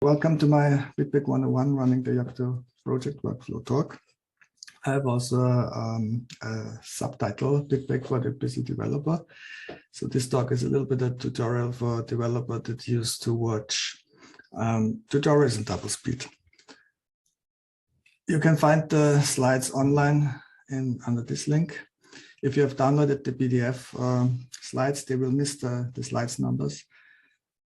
Welcome to my BitBake 101 running the Yocto project workflow talk. I have also a subtitle, BitBake for the PC developer. So this talk is a little bit a tutorial for a developer that used to watch tutorials in double speed. You can find the slides online under this link. If you have downloaded the PDF slides, they will miss the slides numbers.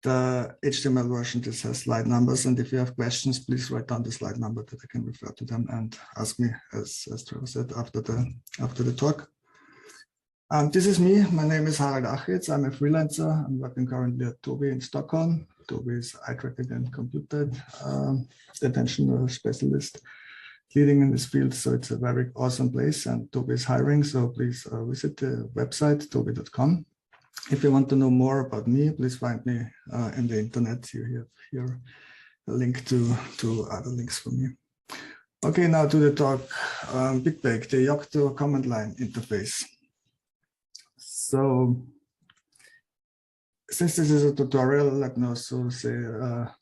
The HTML version just has slide numbers, and if you have questions, please write down the slide number that I can refer to them and ask me, as Trevor said, after the talk. This is me. My name is Harald Achitz. I'm a freelancer. I'm working currently at Tobii in Stockholm. Tobii is eye tracking and computer attention specialist leading in this field. So it's a very awesome place, and Tobii is hiring. So please visit the website tobii.com. If you want to know more about me, please find me in the internet. You have here a link to other links for me. Okay, now to the talk, BitBake, the Yocto command line interface. So since this is a tutorial, let me also say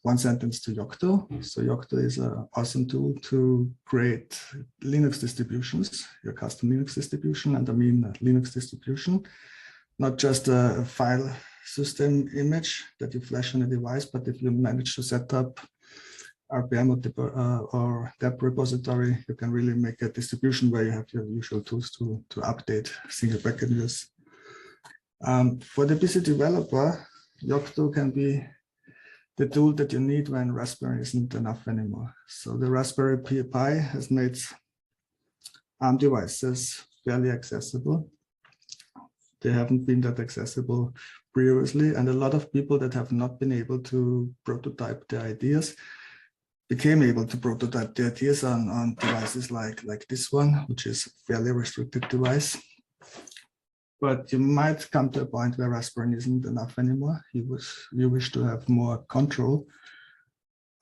one sentence to Yocto. So Yocto is an awesome tool to create Linux distributions, your custom Linux distribution, and I mean Linux distribution. Not just a file system image that you flash on a device, but if you manage to set up RPM or dep repository, you can really make a distribution where you have your usual tools to update single packet views. For the PC developer, Yocto can be the tool that you need when Raspberry isn't enough anymore. So the Raspberry Pi has made ARM devices fairly accessible. They haven't been that accessible previously, and a lot of people that have not been able to prototype their ideas became able to prototype their ideas on devices like this one, which is a fairly restricted device. But you might come to a point where Raspberry isn't enough anymore. You wish to have more control,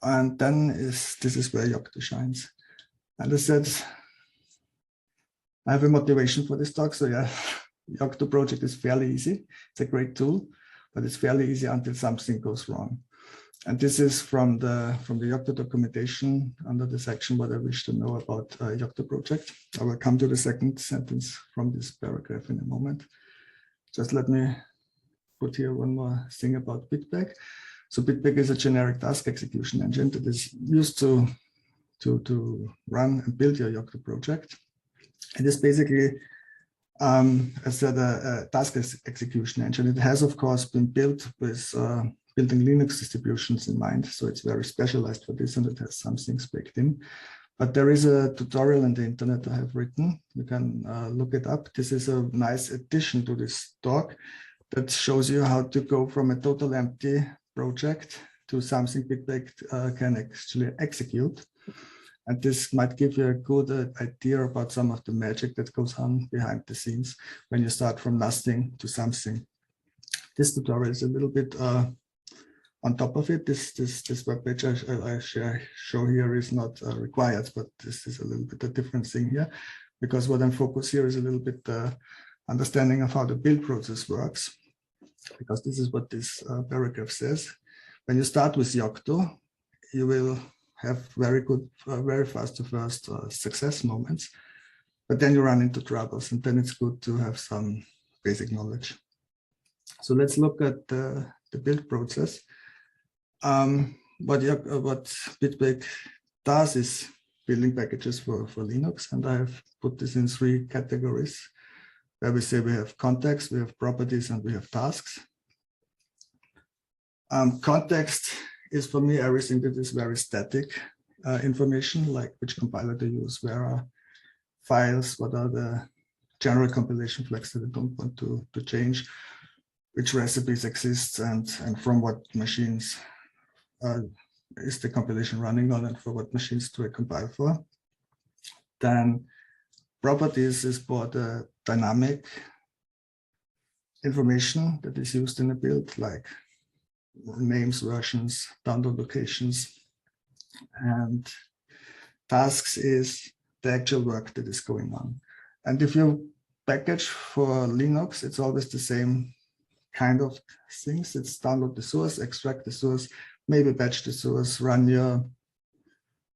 and then this is where Yocto shines. And I said, I have a motivation for this talk, so yeah. Yocto project is fairly easy. It's a great tool, but it's fairly easy until something goes wrong. And this is from the Yocto documentation under the section what I wish to know about Yocto project. I will come to the second sentence from this paragraph in a moment. Just let me put here one more thing about BitBake. So BitBake is a generic task execution engine that is used to run and build your Yocto project. It is basically I said a task execution engine. It has, of course, been built with building Linux distributions in mind. So it's very specialized for this, and it has some things baked in. But there is a tutorial on the internet I have written. You can look it up. This is a nice addition to this talk that shows you how to go from a total empty project to something BitBake can actually execute. And this might give you a good idea about some of the magic that goes on behind the scenes when you start from nothing to something. This tutorial is a little bit on top of it. This webpage I show here is not required, but this is a little bit a different thing here, because what I'm focused here is a little bit understanding of how the build process works, because this is what this paragraph says. When you start with Yocto, you will have very good, very fast to first success moments, but then you run into troubles, and then it's good to have some basic knowledge. So let's look at the build process. What BitBake does is building packages for Linux, and I have put this in 3 categories, where we say we have context, we have properties, and we have tasks. Context is for me everything that is very static information, like which compiler to use, where are files, what are the general compilation flags that I don't want to change, which recipes exist, and from what machines is the compilation running on, and for what machines do I compile for. Then properties is for the dynamic information that is used in a build, like names, versions, download locations. And tasks is the actual work that is going on. And if you package for Linux, it's always the same kind of things. It's download the source, extract the source, maybe batch the source, run your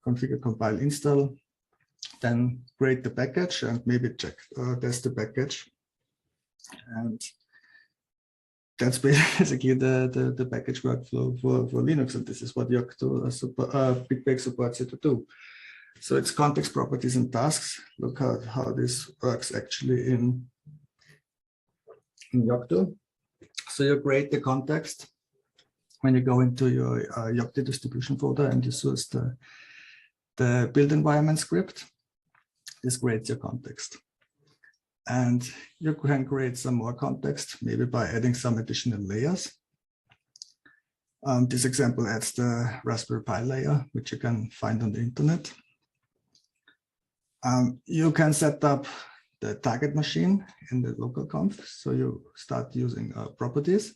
configure, compile, install, then create the package and maybe check test the package. And that's basically the package workflow for Linux, and this is what Yocto BitBake supports you to do. So it's context, properties, and tasks. Look at how this works actually in Yocto. So you create the context when you go into your Yocto distribution folder and you source the build environment script. This creates your context. And you can create some more context, maybe by adding some additional layers. This example adds the Raspberry Pi layer, which you can find on the internet. You can set up the target machine in the local conf. So you start using properties.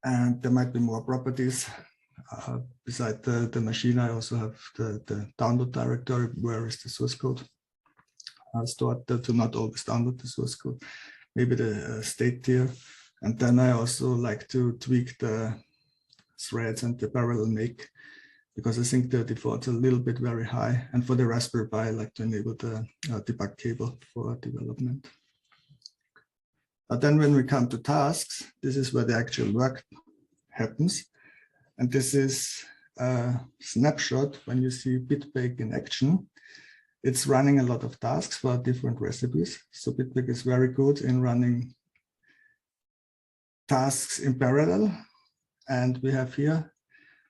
And there might be more properties. Beside the machine, I also have the download directory, where is the source code stored to not always download the source code, maybe the state tier. And then I also like to tweak the threads and the parallel make, because I think the default's a little bit very high. And for the Raspberry Pi, I like to enable the debug cable for development. But then when we come to tasks, this is where the actual work happens. And this is a snapshot when you see BitBake in action. It's running a lot of tasks for different recipes. So BitBake is very good in running tasks in parallel. And we have here,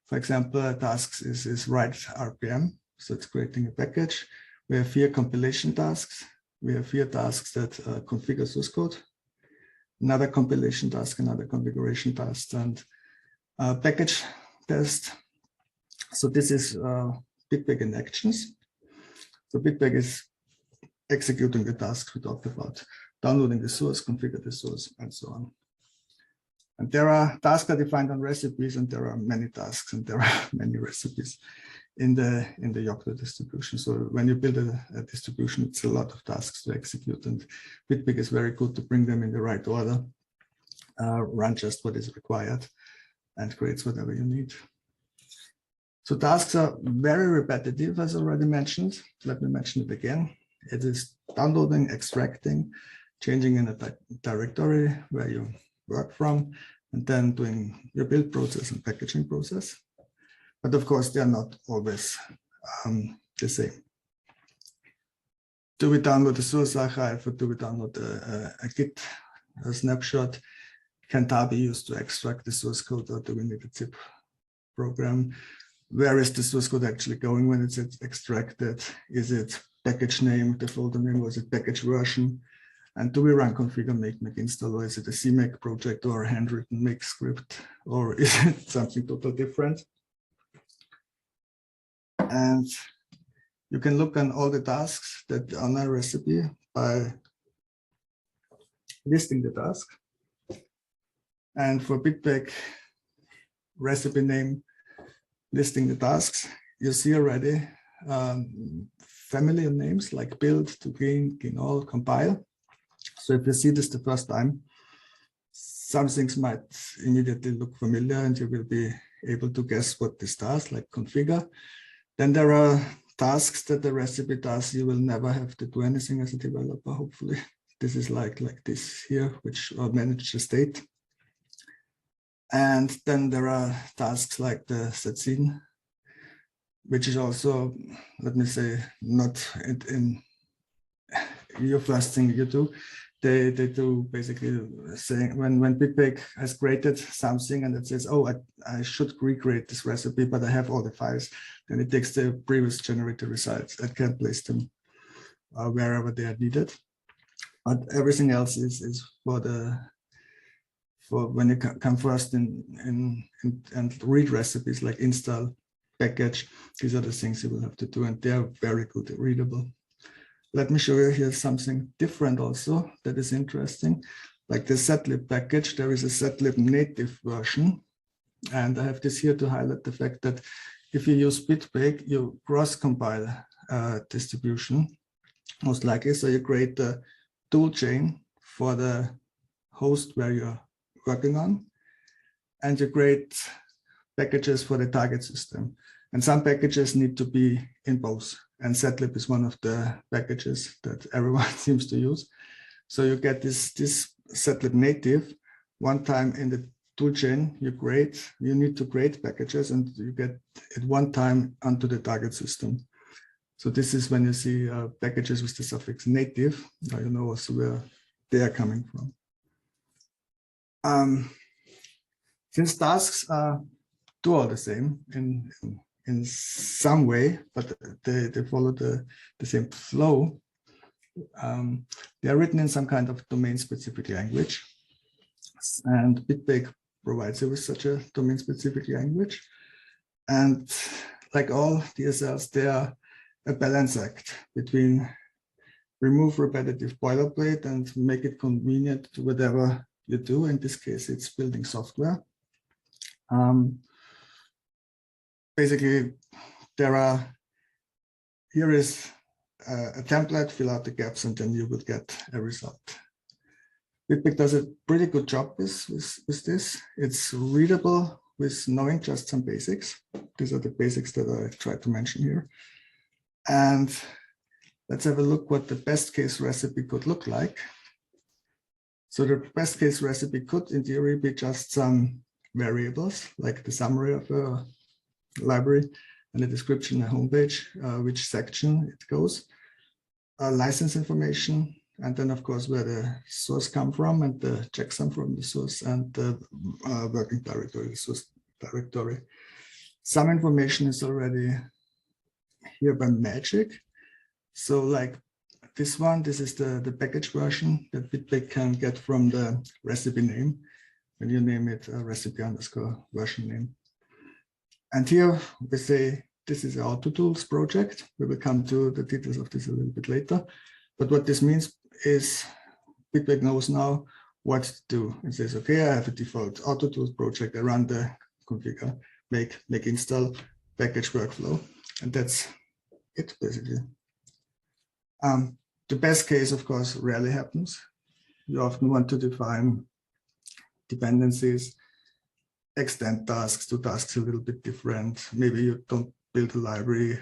for example, tasks is write RPM. So it's creating a package. We have here compilation tasks. We have here tasks that configure source code. Another compilation task, another configuration task, and package test. So this is BitBake in actions. So BitBake is executing the tasks we talked about, downloading the source, configure the source, and so on. And there are tasks that are defined on recipes, and there are many tasks, and there are many recipes in the Yocto distribution. So when you build a distribution, it's a lot of tasks to execute, and BitBake is very good to bring them in the right order, run just what is required, and creates whatever you need. So tasks are very repetitive, as already mentioned. Let me mention it again. It is downloading, extracting, changing in a directory where you work from, and then doing your build process and packaging process. But of course, they are not always the same. Do we download the source archive, or do we download a Git snapshot? Can tar be used to extract the source code, or do we need a zip program? Where is the source code actually going when it's extracted? Is it package name, the folder name, or is it package version? And do we run configure, make install, or is it a CMake project or a handwritten make script, or is it something totally different? And you can look on all the tasks that are on a recipe by listing the task. And for BitBake recipe name, listing the tasks, you see already familiar names like build, to clean, all, compile. So if you see this the first time, some things might immediately look familiar, and you will be able to guess what this does, like configure. Then there are tasks that the recipe does. You will never have to do anything as a developer, hopefully. This is like this here, which manage the state. And then there are tasks like the set scene, which is also, let me say, not in your first thing you do. They do basically saying when BitBake has created something and it says, oh, I should recreate this recipe, but I have all the files. Then it takes the previous generated results and can place them wherever they are needed. But everything else is for when you come first and read recipes like install, package. These are the things you will have to do, and they are very good, readable. Let me show you here something different also that is interesting. Like the setlib package, there is a setlib native version. And I have this here to highlight the fact that if you use BitBake, you cross-compile distribution, most likely. So you create the tool chain for the host where you're working on, and you create packages for the target system. And some packages need to be in both. And setlib is one of the packages that everyone seems to use. So you get this setlib native. One time in the toolchain, you need to create packages, and you get it one time onto the target system. So this is when you see packages with the suffix native. Now you know also where they are coming from. Since tasks do all the same in some way, but they follow the same flow, they are written in some kind of domain-specific language. And BitBake provides you with such a domain-specific language. And like all DSLs, they are a balance act between remove repetitive boilerplate and make it convenient to whatever you do. In this case, it's building software. Basically, here is a template, fill out the gaps, and then you will get a result. BitBake does a pretty good job with this. It's readable with knowing just some basics. These are the basics that I tried to mention here. And let's have a look what the best case recipe could look like. So the best case recipe could, in theory, be just some variables, like the summary of a library and a description, a homepage, which section it goes, license information, and then, of course, where the source come from and the checksum from the source and the working directory, the source directory. Some information is already here by magic. So like this one, this is the package version that BitBake can get from the recipe name when you name it recipe_version name. And here we say this is our Yocto project. We will come to the details of this a little bit later. But what this means is BitBake knows now what to do. It says, okay, I have a default Yocto project. I run the configure, make install, package workflow. And that's it, basically. The best case, of course, rarely happens. You often want to define dependencies, extend tasks to tasks a little bit different. Maybe you don't build a library,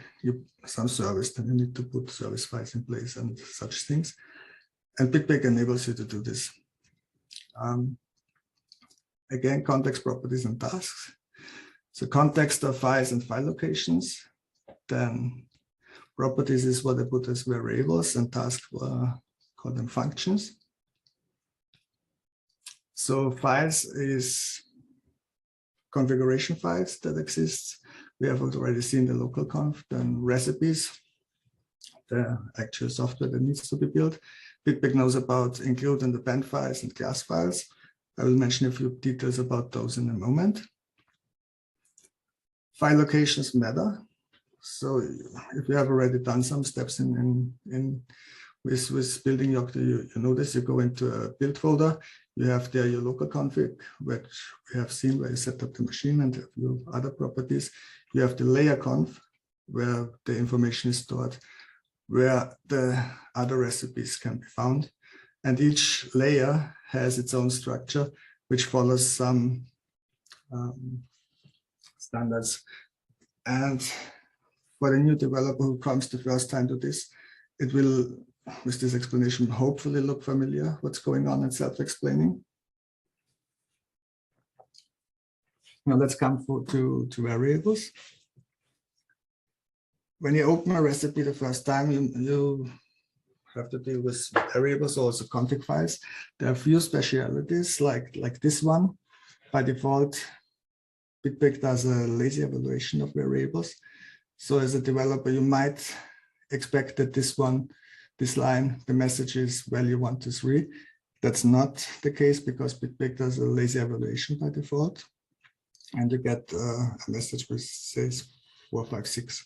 some service, then you need to put service files in place and such things. And BitBake enables you to do this. Again, context properties and tasks. So context are files and file locations. Then properties is what I put as variables, and tasks call them functions. So files is configuration files that exist. We have already seen the local conf, then recipes, the actual software that needs to be built. BitBake knows about include and append files and class files. I will mention a few details about those in a moment. File locations matter. So if you have already done some steps with building Yocto, you know this, you go into a build folder, you have there your local config, which we have seen where you set up the machine and a few other properties. You have the layer conf, where the information is stored, where the other recipes can be found. And each layer has its own structure, which follows some standards. And for the new developer who comes the first time to this, it will, with this explanation, hopefully look familiar, what's going on and self-explaining. Now let's come to variables. When you open a recipe the first time, you have to deal with variables, also config files. There are a few specialities like this one. By default, BitBake does a lazy evaluation of variables. So as a developer, you might expect that this line, the message is value 1, 2, 3. That's not the case because BitBake does a lazy evaluation by default. And you get a message which says 4, 5, 6.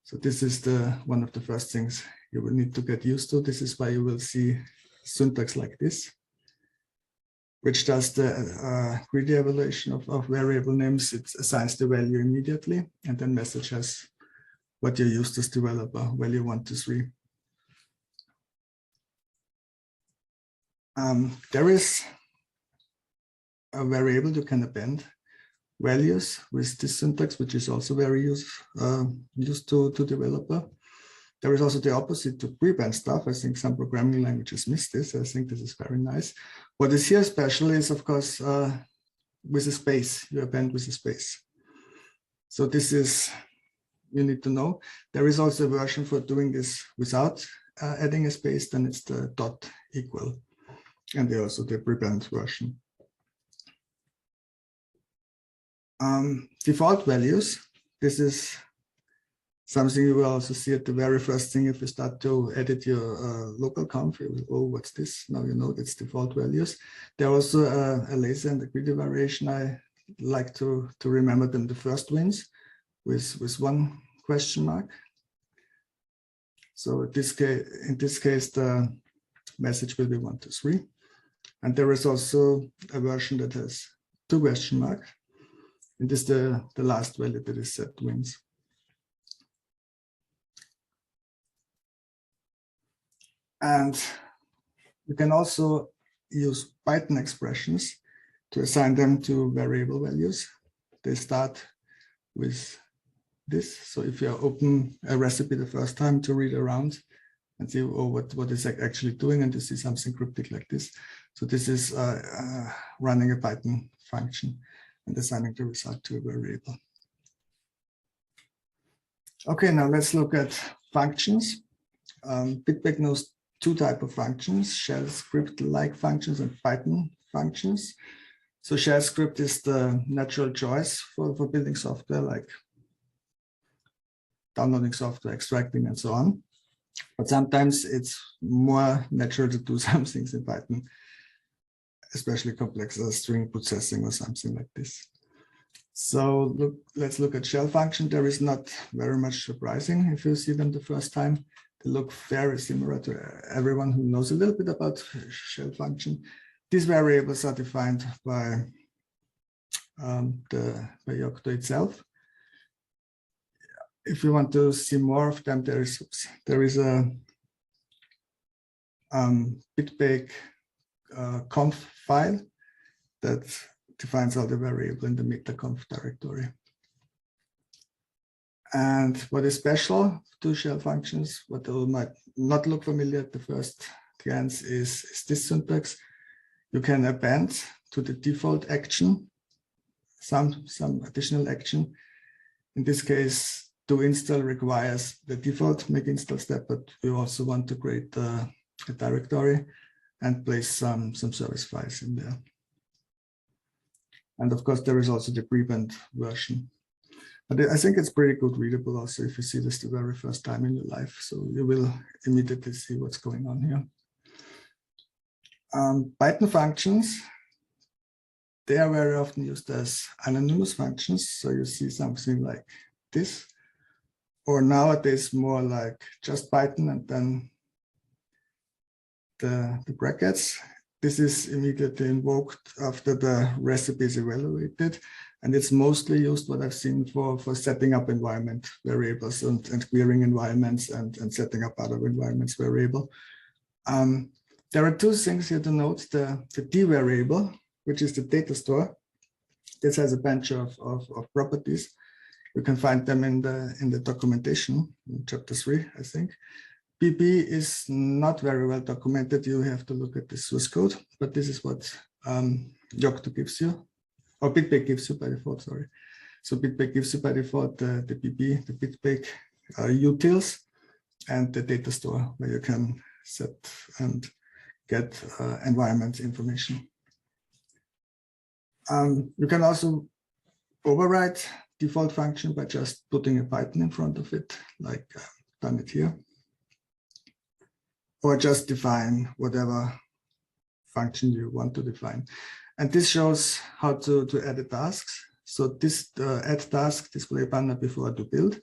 So this is one of the first things you will need to get used to. This is why you will see syntax like this, which does the greedy evaluation of variable names. It assigns the value immediately, and then messages what you used as developer, value 1, 2, 3. There is a variable you can append, values with this syntax, which is also very used to developer. There is also the opposite to prepend stuff. I think some programming languages miss this. I think this is very nice. What is here special is, of course, with a space, you append with a space. So this is, you need to know. There is also a version for doing this without adding a space, then it's the dot equal. And there's also the prepend version. Default values, this is something you will also see at the very first thing if you start to edit your local conf. You will, oh, what's this? Now you know it's default values. There are also a lazy and a greedy variation. I like to remember them the first wins with one question mark. So in this case, the message will be 1, 2, 3. And there is also a version that has 2 question marks. And this is the last value that is set wins. And you can also use Python expressions to assign them to variable values. They start with this. So if you open a recipe the first time to read around and see, oh, what is it actually doing, and you see something cryptic like this. So this is running a Python function and assigning the result to a variable. Okay, now let's look at functions. BitBake knows 2 types of functions, shell script-like functions and Python functions. So shell script is the natural choice for building software, like downloading software, extracting, and so on. But sometimes it's more natural to do some things in Python, especially complex string processing or something like this. So let's look at shell function. There is not very much surprising if you see them the first time. They look very similar to everyone who knows a little bit about shell function. These variables are defined by Yocto itself. If you want to see more of them, there is a BitBake conf file that defines all the variables in the meta-conf directory. And what is special to shell functions, what you might not look familiar at the first glance, is this syntax. You can append to the default action some additional action. In this case, to install requires the default make install step, but we also want to create a directory and place some service files in there. And of course, there is also the prepend version. But I think it's pretty good readable also if you see this the very first time in your life. So you will immediately see what's going on here. Python functions, they are very often used as anonymous functions. So you see something like this, or nowadays more like just Python and then the brackets. This is immediately invoked after the recipe is evaluated. And it's mostly used, what I've seen, for setting up environment variables and querying environments and setting up other environments variable. There are 2 things here to note. The D variable, which is the data store. This has a bunch of properties. You can find them in the documentation, in chapter 3, I think. BB is not very well documented. You have to look at the source code, but this is what Yocto gives you, or BitBake gives you by default, sorry. So BitBake gives you by default the BB, the BitBake utils, and the data store where you can set and get environment information. You can also override default function by just putting a Python in front of it, like I've done it here. Or just define whatever function you want to define. And this shows how to edit tasks. So this add task display banner before to build.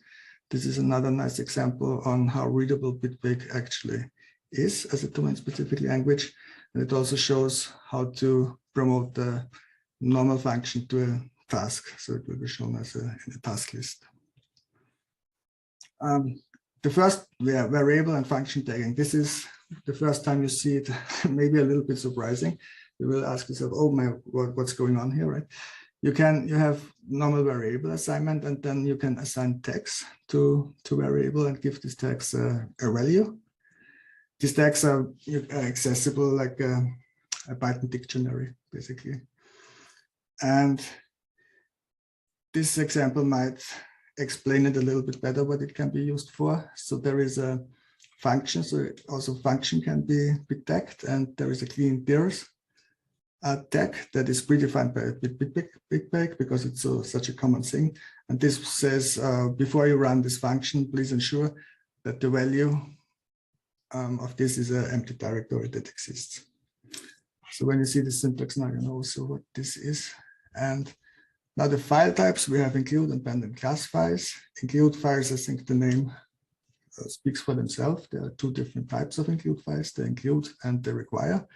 This is another nice example on how readable BitBake actually is as a domain-specific language. And it also shows how to promote the normal function to a task. So it will be shown as in a task list. The first variable and function tagging. This is the first time you see it, maybe a little bit surprising. You will ask yourself, oh my, what's going on here, right? You have normal variable assignment, and then you can assign tags to variable and give these tags a value. These tags are accessible like a Python dictionary, basically. And this example might explain it a little bit better what it can be used for. So there is a function, so also function can be tagged, and there is a clean dirs tag that is predefined by BitBake because it's such a common thing. And this says, before you run this function, please ensure that the value of this is an empty directory that exists. So when you see the syntax now, you know also what this is. And now the file types, we have include, append, and class files. Include files, I think the name speaks for themselves. There are two different types of include files, the include and the require.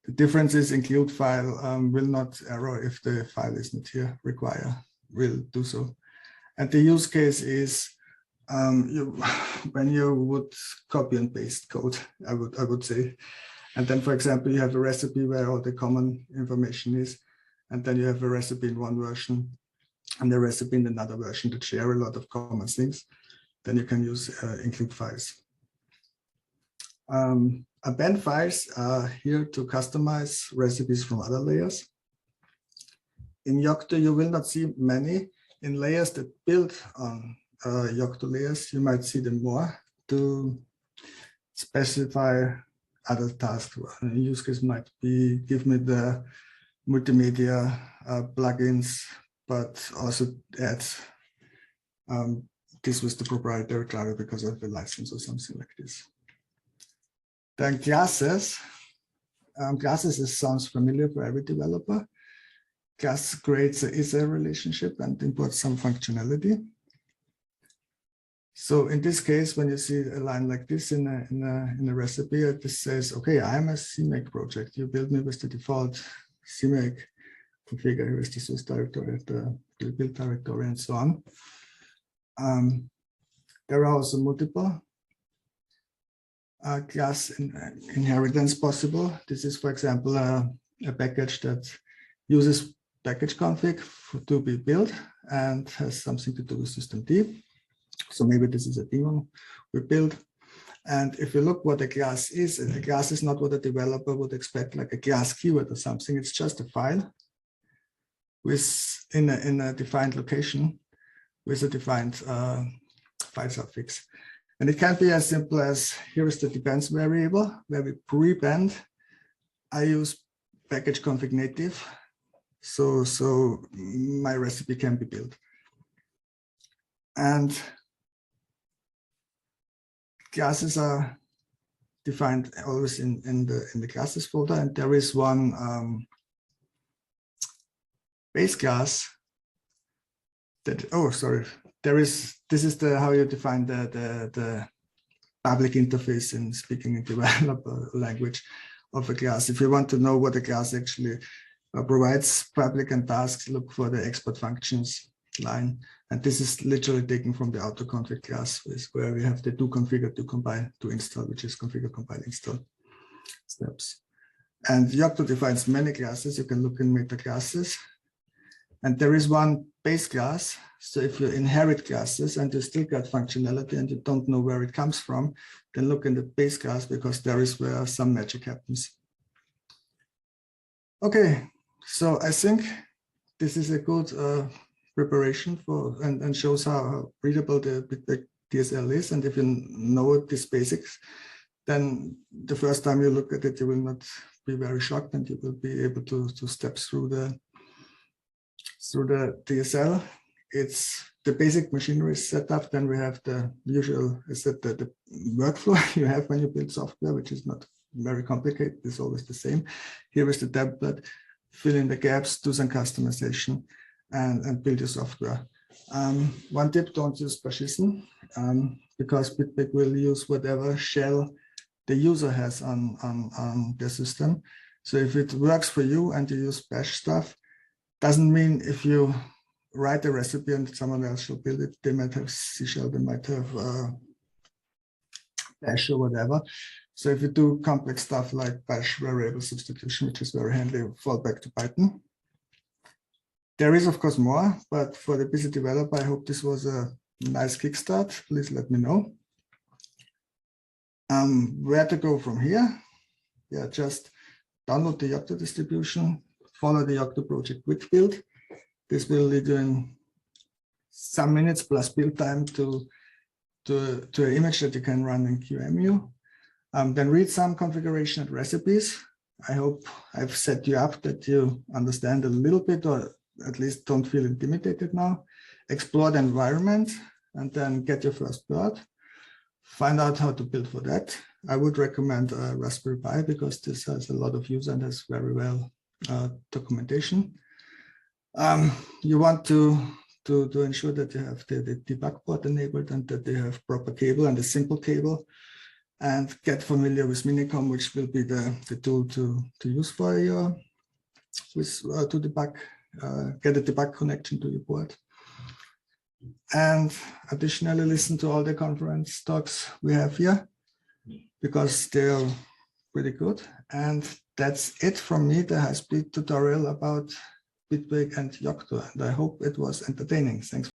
The difference is include file will not error if the file is not here, require will do so. And the use case is when you would copy and paste code, I would say. And then, for example, you have a recipe where all the common information is, and then you have a recipe in one version and a recipe in another version that share a lot of common things. Then you can use include files. Append files are here to customize recipes from other layers. In Yocto, you will not see many. In layers that build on Yocto layers, you might see them more to specify other tasks. A use case might be give me the multimedia plugins, but also add this with the proprietary driver because of the license or something like this. Then classes. Classes sounds familiar for every developer. Class creates a relationship and imports some functionality. So in this case, when you see a line like this in a recipe, it just says, okay, I'm a CMake project. You build me with the default CMake configure. Here is the source directory, the build directory, and so on. There are also multiple class inheritance possible. This is, for example, a package that uses package config to be built and has something to do with systemd. So maybe this is a daemon we build. And if you look what a class is not what a developer would expect, like a class keyword or something. It's just a file with in a defined location with a defined file suffix. And it can be as simple as here is the depends variable where we prepend. I use package config native, so my recipe can be built. And classes are defined always in the classes folder, and there is one base class that this is the how you define the public interface in speaking in developer language of a class. If you want to know what a class actually provides public and tasks, look for the export functions line. And this is literally taken from the autoconfig class, where we have the do configure, do compile, do install, which is configure, compile, install steps. And Yocto defines many classes. You can look in meta classes. And there is one base class. So if you inherit classes and you still got functionality and you don't know where it comes from, then look in the base class because there is where some magic happens. Okay, so I think this is a good preparation for and shows how readable the BitBake DSL is. And if you know these basics, then the first time you look at it, you will not be very shocked and you will be able to step through the DSL. It's the basic machinery setup. Then we have the usual, the workflow you have when you build software, which is not very complicated. It's always the same. Here is the template, fill in the gaps, do some customization, and build your software. One tip, don't use Bashissen, because BitBake will use whatever shell the user has on their system. So if it works for you and you use bash stuff, doesn't mean if you write a recipe and someone else shall build it, they might have C shell, they might have bash or whatever. So if you do complex stuff like bash variable substitution, which is very handy, fall back to Python. There is, of course, more, but for the busy developer, I hope this was a nice kickstart. Please let me know. Where to go from here? Yeah, just download the Yocto distribution, follow the Yocto project quick build. This will lead you in some minutes plus build time to an image that you can run in QEMU. Then read some configuration and recipes. I hope I've set you up that you understand a little bit, or at least don't feel intimidated now. Explore the environment and then get your first bird. Find out how to build for that. I would recommend a Raspberry Pi because this has a lot of use and has very well documentation. You want to ensure that you have the debug port enabled and that they have proper cable and a simple cable, and get familiar with Minicom, which will be the tool to use for your to debug, get a debug connection to your board. And additionally, listen to all the conference talks we have here because they're pretty good. And that's it from me, the high-speed tutorial about BitBake and Yocto. And I hope it was entertaining. Thanks for